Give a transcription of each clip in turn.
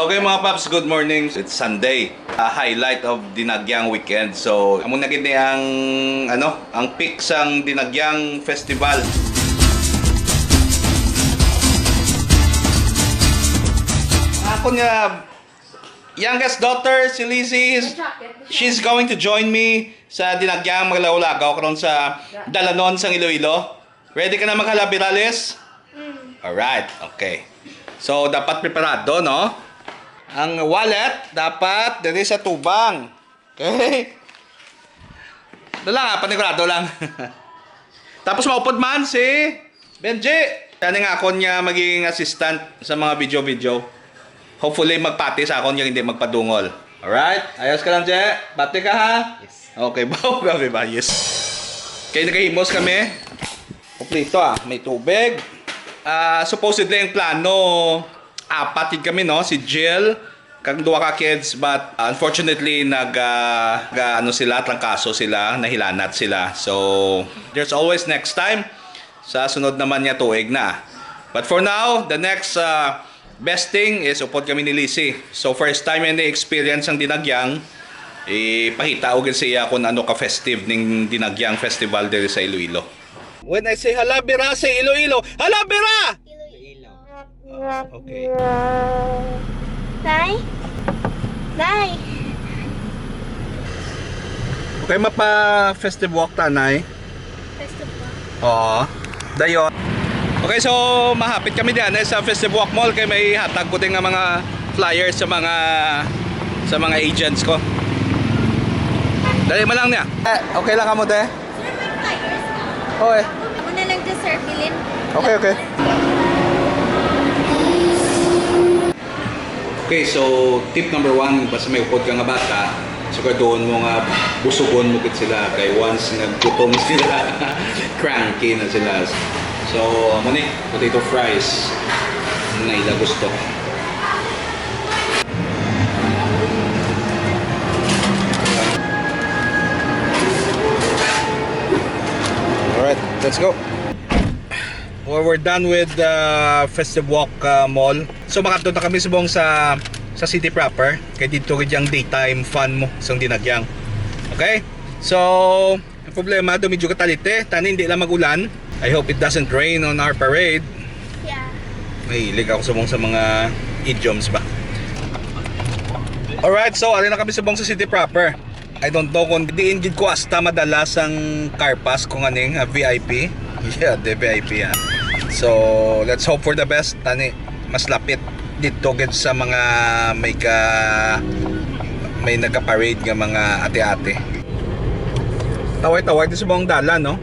Okay mga paps, good morning. It's Sunday. Highlight of Dinagyang weekend. So, amo na gini ang peak sang Dinagyang Festival. Ako nga youngest daughter, si Lizzie, she's going to join me sa Dinagyang maglawlagaw karon sa Dalanon sang Iloilo. Ready ka na maghalabirales? Alright, okay. So, dapat preparado, no? Ang wallet, dapat dali sa tubang. Okay? Dala nga, panigurado lang. Tapos maupod man si Benji. Yan nga ako niya magiging assistant sa mga video-video. Hopefully, magpati sa ako niya, hindi magpadungol. Alright? Ayos ka lang, Je? Pati ka, ha? Yes. Okay, bawa gabi ba? Yes. Kaya nakahimos kami. Kompleto, may tubig. Supposedly ang plano, apatid kami, no? Si Jill, kang duwa ka kids, but unfortunately sila, trangkaso sila, nahilanat sila. So there's always next time. Sa sunod naman niya tuig na. But for now, the next best thing is upod kami ni Lizzie. So first time yung experience ang Dinagyang, ipakita ugin siya kung ano ka festive ning Dinagyang Festival dito sa Iloilo. When I say halabira sa Iloilo, halabira! Iloilo. Okay. Nay? Nay? Okay, mapa-festive walk tanay. Festival? Oo. Dayon. Okay, so mahapit kami diyan sa Festive Walk Mall kay may hatag ko din nga mga flyers sa mga agents ko. Dali mo lang niya. Okay lang ka mo, te? Sir, may flyers ka? Okay. Ako na lang dyan, sir, bilin. Okay, okay. Okay, so tip number 1, basta may upod ka nga bata, siguraduhin mo nga busugon mo kit sila kay once naggutom sila, cranky na sila. So, potato fries na ila gusto. Alright, let's go. Well, we're done with the Festive Walk Mall. So makadto na kami subong sa city proper. Kay dito yung daytime fun mo sa Dinagyang. Okay? So, ang problema do medyo katalite, tani hindi lang magulan. I hope it doesn't rain on our parade. Yeah. Mahilig ako subong sa mga idioms ba. Alright, so alin na kami subong sa city proper. I don't know kung diin gid ko hasta madalas ang car pass kung aning VIP. Yeah, the VIP ha. So, let's hope for the best. Tani, mas lapit dito gid sa mga may nagka-parade nga mga ate-ate. Taway-taway din sa buong dalan, no?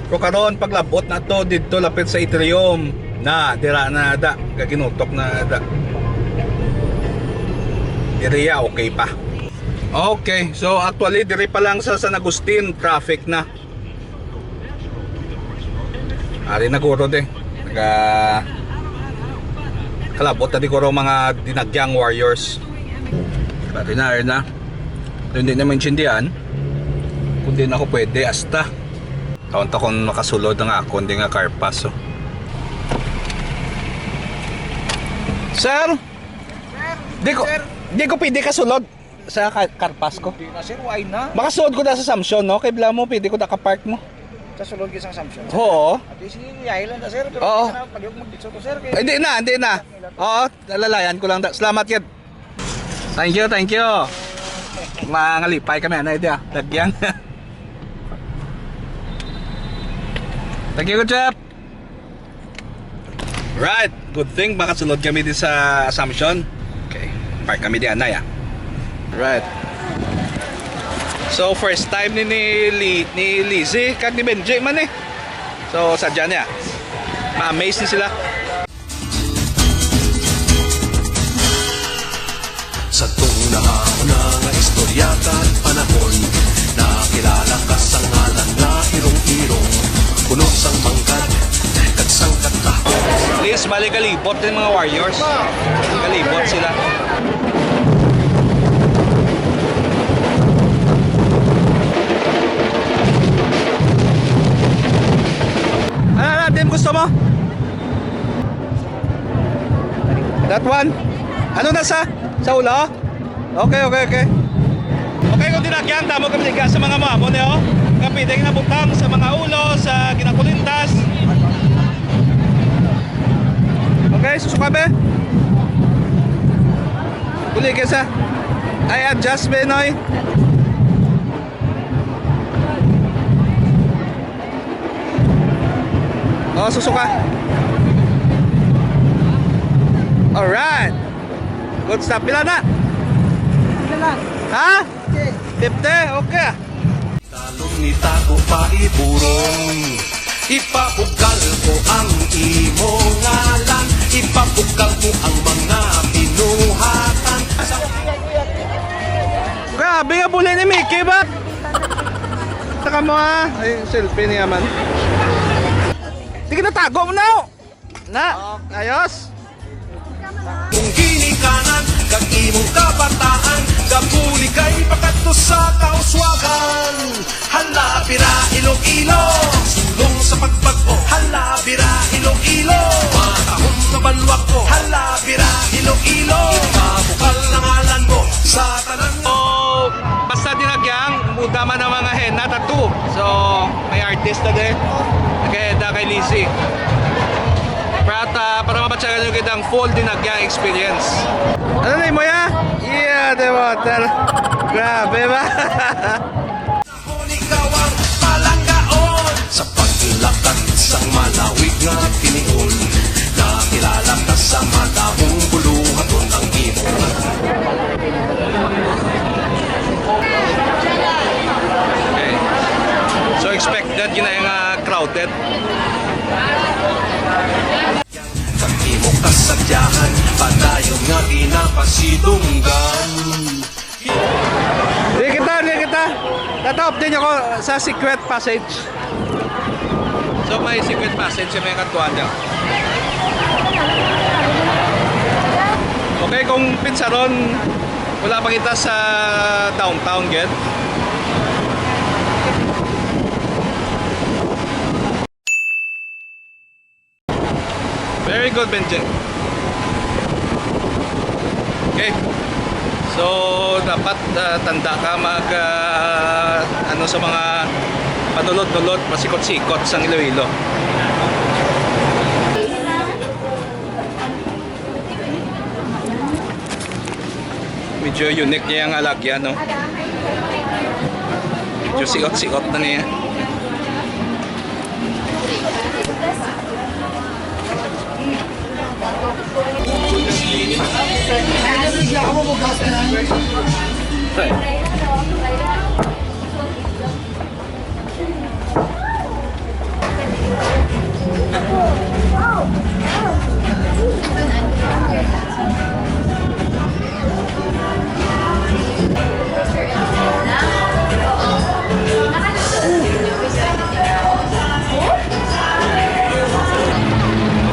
Pero karon paglabot na to dito lapit sa atrium na dira na da, gaginutok na da. Diriya okay pa. Okay, so actually diri pa lang sa San Agustin traffic na. Ari na guro din. Kalabot na di ko mga Dinagyang warriors. Pati na. Hindi naman intindihan. Kung di na ako pwede, hasta. Taon-ta kung makasulod na ako, hindi nga car pass. Oh. Sir? Di ko pwede kasulod sa car pass ko. Hindi na sir, why na? Makasulod ko na sa Samsung, no? Kay Bla mo, pwede ko nakapark mo. Sa sulod kisang Samsung. Oo. At least yahay lang na sir, pero Oo. pag yung mag-ditso to sir. Hindi na. Oo, lalalayan ko lang. Salamat kid. Thank you. Mangalipay kami, ano idea? Lagyang. Thank you, good job. Right, good thing makasulod kami din sa Assumption. Okay, park kami diyan na ya. Right. So first time ni Lizzie kag ni Benji man eh. So sadya niya. Ma-amaze ni sila. Sa tungnahauna nga istoryatan panahon, nakilala ka sa ngalan nga irong-irong, puno sang mangkad, kagsang katahon. Please, maligalibot din mga warriors. Maligalibot sila. Ano natin gusto mo? That one? Ano na sa? Sa ulo? Okay. Okay, kung dinagyan, tamo kami liga sa mga mamo niyo. Kapiting na butang sa mga ulo, sa ginakulintas. Okay, susuka be. Buli ka sa. Ay, adjust be, noy. Oh, susuka. Alright. Good stuff. Pila na? Ha? 50? Okay. Talong ni Tago pa iburong Ipabugal ko ang imo ngalan Ipabugal ko ang mga binuhatan Grabe nga buli ni Mickey ba? Taka mo ha. Ay, selfie niya man. Di ka natago mo na. Na, ayos. Kung ginikanan kag imong kabataan Gabuli kay pakato sa kauswagan Hala, bira, Iloilo Sulong sa pagbago Hala, bira, Iloilo Matahong na banwak ko Hala, bira, Iloilo Ipabukal ang ngalan mo sa tanan mo So, basta dinagyang, muda man ang mga henna tattoo. So, may artist na din. Nagkahenda kay Lizzie. Para mabatsagan nyo kitang full dinagyang experience. Ano na mo ya? Yeah, the water. Grabe ba? Ikaw ang palanggaon Sa paglakad sang malawig nga tinion Nakilala ka sa madahong buluhaton ng imo Okay. So, expected yun na yung crowded. Kag imo kasadyahan Padayon nga ginapasidunggan Di kita. Tatawap din ako sa secret passage. So, may secret passage yung may kantuan niya. Okay, kung pinsaron, wala pa kita sa downtown, get? Very good, Benjen. Okay. So, dapat tanda ka ano sa mga panulot-dulot, masikot-sikot sa Iloilo. Medyo unique niya ang alagyan, no? Medyo siot-siot na niya.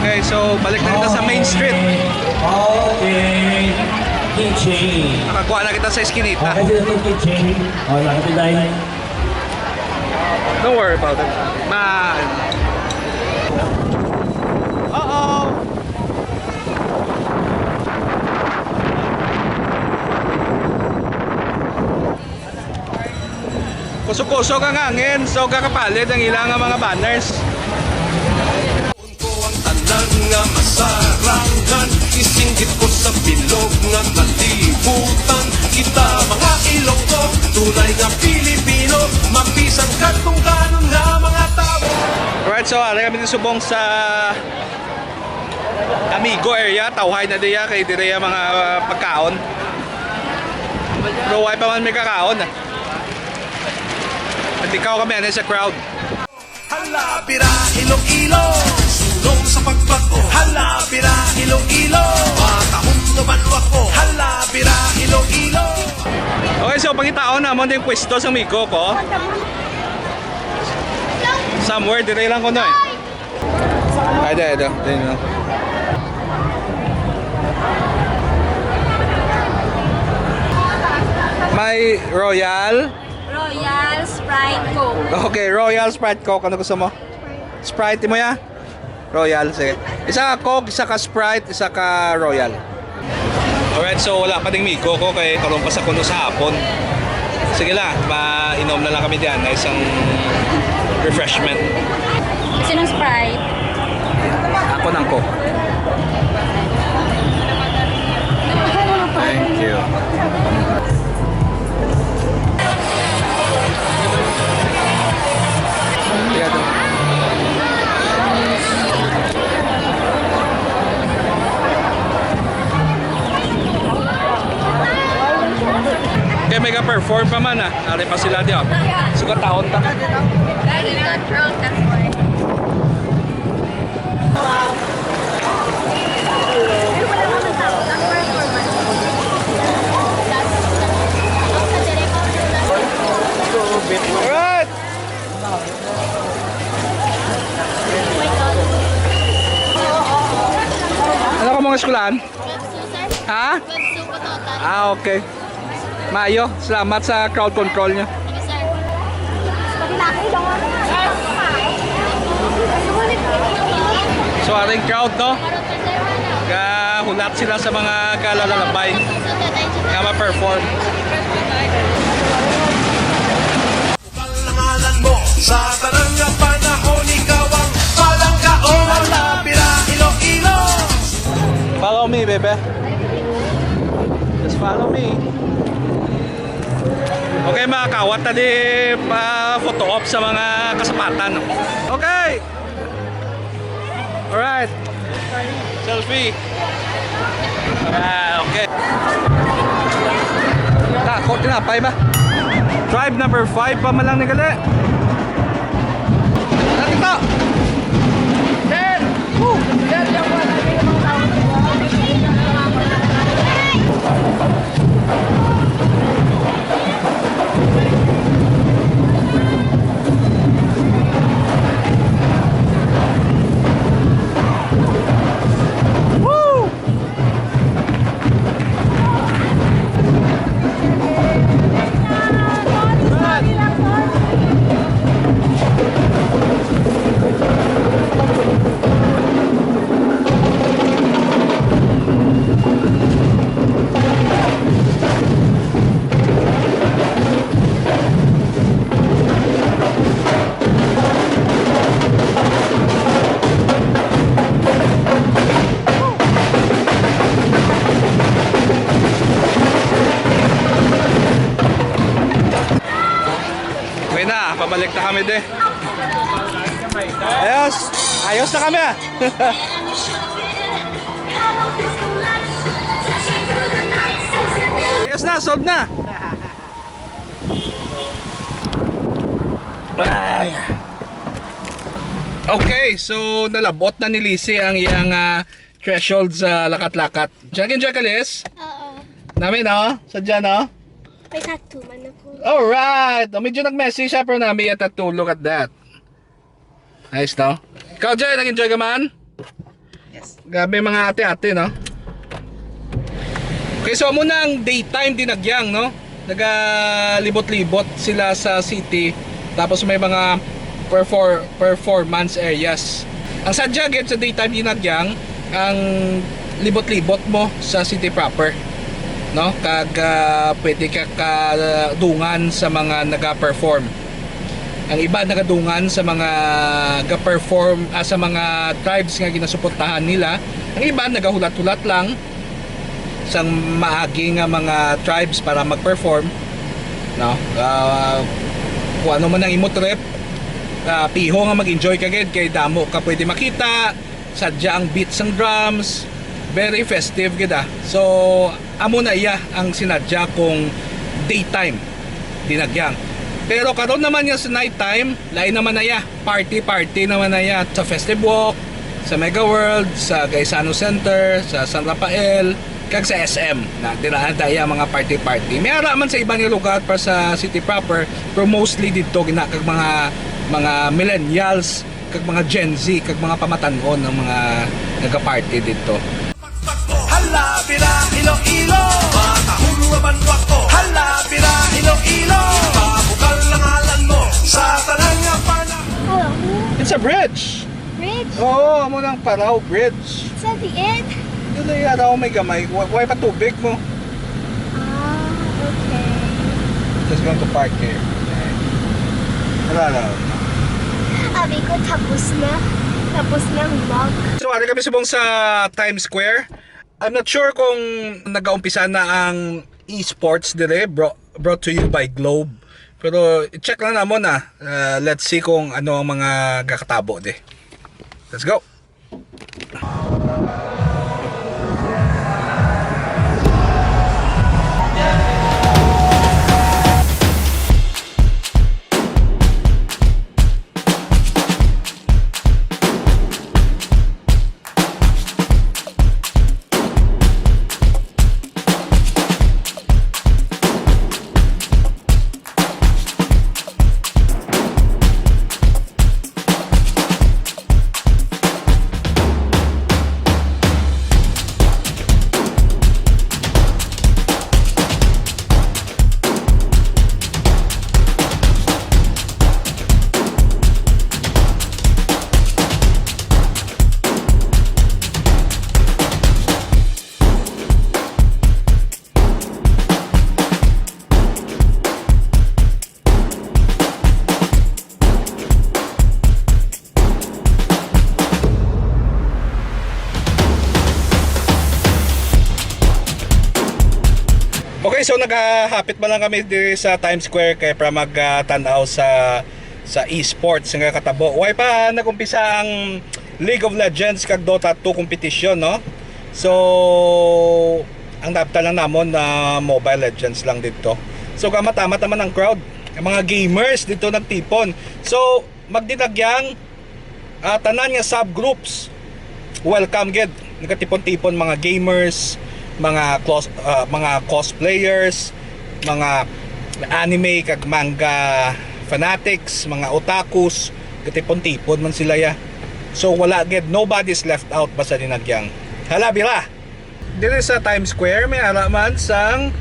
Okay, so balik na kita sa Main Street. Okay. Kitchen. Nakakuha na kita sa eskinita. Okay, dito yung kitchen. O, nakapilay. Don't worry about it. Uh-oh! Kusok-kusok ang hangin, so kakapalit ang ilang mga banners. ko ang tanan nga masarangan Isinggit ko sa bilog nga kalibutan Kita mga Ilonggo, tunay nga Pilipino Mapisan ka kung ganon nga mga tao Alright, so ari kami subong sa Amigo area, tawhay na diya kay diya mga pagkaon. Pero why pa man may kakaon. At ikaw kami ano sa crowd. Hala, bira, Iloilo Sulong sa pagbago Hala, bira, Iloilo Matahong na banwak ko Hala, bira, Iloilo Okay, so pangitaon na mo yung pwesto sa Amigo ko. Somewhere, dire lang ko no eh. Ay, ito. May Royal. Royal Sprite Coke. Okay, Royal Sprite Coke. Ano gusto mo? Sprite mo ya? Royal, sige. Isa ka Coke, isa ka Sprite, isa ka Royal. Alright, so wala pa ding miko ko kay karon pa sa kuno sa hapon. Sige lang, mainom na lang kami diyan na isang refreshment. Sinong Sprite? Ako nang ko. Thank you. Kaya may ka-perform pa man ah. Nari pa sila diyo. Sugat taon ta. Dahil control, that's why. Alright! Ano ka mga eskulaan? Ha? Ah, okay. Maayo, salamat sa crowd control niya. So, aring crowd, no? Kahulat sila sa mga kalalalabay nga ma-perform. Kalangalan mo sa tanang nga panahon, ikaw ang palangkaong ang lapira Iloilo. Follow me, baby. Just follow me. Okay, mga kawat, tadi pa-photo op sa mga kasapatan. Okay! Alright. Selfie. Okay. Tako, tinapay ba? Tribe number 5 pa man lang nigali. Dito! 10! Woo! Okay na, pabalik na kami de. Ayos! Ayos na kami ah! Ayos na, solve na! Okay, so nalabot na ni Lizzie ang iyang threshold sa lakat-lakat. Diyan Jackalis? Oo. Namin no? Sadya no? May tattoo man ako. Alright! Medyo nag-message siya pero namin yata to look at that. Nice no? Ikaw Jay, nag-enjoy ka man? Yes. Gabi mga ate-ate no? Okay, so muna ang daytime dinagyang no? Nagalibot-libot sila sa city. Tapos may mga performance areas. Ang sadya again sa daytime dinagyang ang libot-libot mo sa city proper. No? Kag pwede ka kadungan sa mga naga-perform. Ang iba nagadungan sa mga ga-perform sa mga tribes nga ginasuportahan nila. Ang iba nagahulat-hulat lang sa maagi nga mga tribes para mag-perform. No? Kung ano man ang imo trip, piho nga mag-enjoy ka gid kay damo ka pwede makita. Sadya ang beats ng drums, very festive gid ah. So amo na iya ang sinadya kung daytime dinagyang. Pero karon naman niya sa nighttime, lain naman na iya, party naman na iya sa Festive Walk, sa Mega World, sa Gaisano Center, sa San Rafael, kag sa SM. Na dinaan daya mga party. May ara man sa ibang lugar para sa city proper, pero mostly dito gina kag mga millennials, kag mga Gen Z, kag mga pamatanon ng mga naga-party dito. Hala, pira, Iloilo. Matahong naman wako. Hala, pira, Iloilo. Pabukal lang alan mo sa tanang nga panahon. It's a bridge. Bridge? Oo, amo ng Parao Bridge. Is that the end? Dili araw may gamay. Why pa tubig mo? Ah, okay. Just going to park here. Wala. Sabi ko, tapos na. Tapos na ang vlog. So, ari kami subong sa Times Square. I'm not sure kung nag-aumpisa na ang esports dire, brought to you by Globe. Pero check lang na muna. Let's see kung ano ang mga kakatabo di. Let's go. Okay, so naghahapit pa lang kami dito sa Times Square kaya para magtanaw sa esports nga katabo. Why pa nagumpisa ang League of Legends kag Dota 2 competition, no? So ang napta lang namon na Mobile Legends lang dito. So kamatamat naman ang crowd, ang mga gamers dito nagtipon. So magdinagyang tanan nga subgroups. Welcome gid. Nagtipon-tipon mga gamers, mga cosplayers, mga anime kag manga fanatics, mga otakus, katipon-tipon man sila ya. So wala gid, nobody's left out basta dinagyang. Hala bira. Dito sa Times Square may araman sang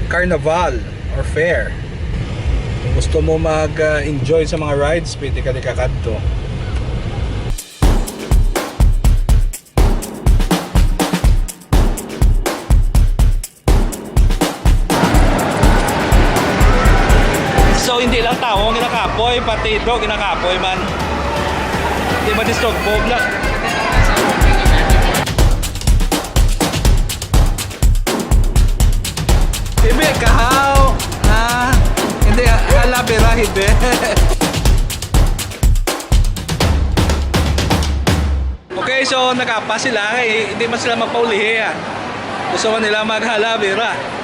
carnival or fair. Kung gusto mo mag-enjoy sa mga rides, pwede ka kakadto. So hindi lang tao ang ginakapoy, pati dog ginakapoy man. Hindi ba disturb bobla? Ibe kahaw. Hindi alabira hibe. Okay, so nakapa sila, hindi man sila magpaulihi. Gusto man nila maghalabira.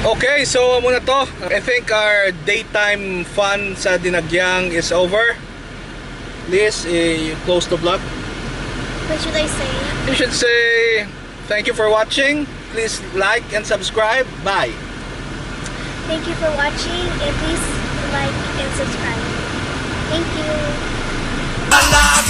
Okay, so muna to. I think our daytime fun sa Dinagyang is over. Liz, you close the vlog. What should I say? You should say thank you for watching. Please like and subscribe. Bye. Thank you for watching and please like and subscribe. Thank you. Ala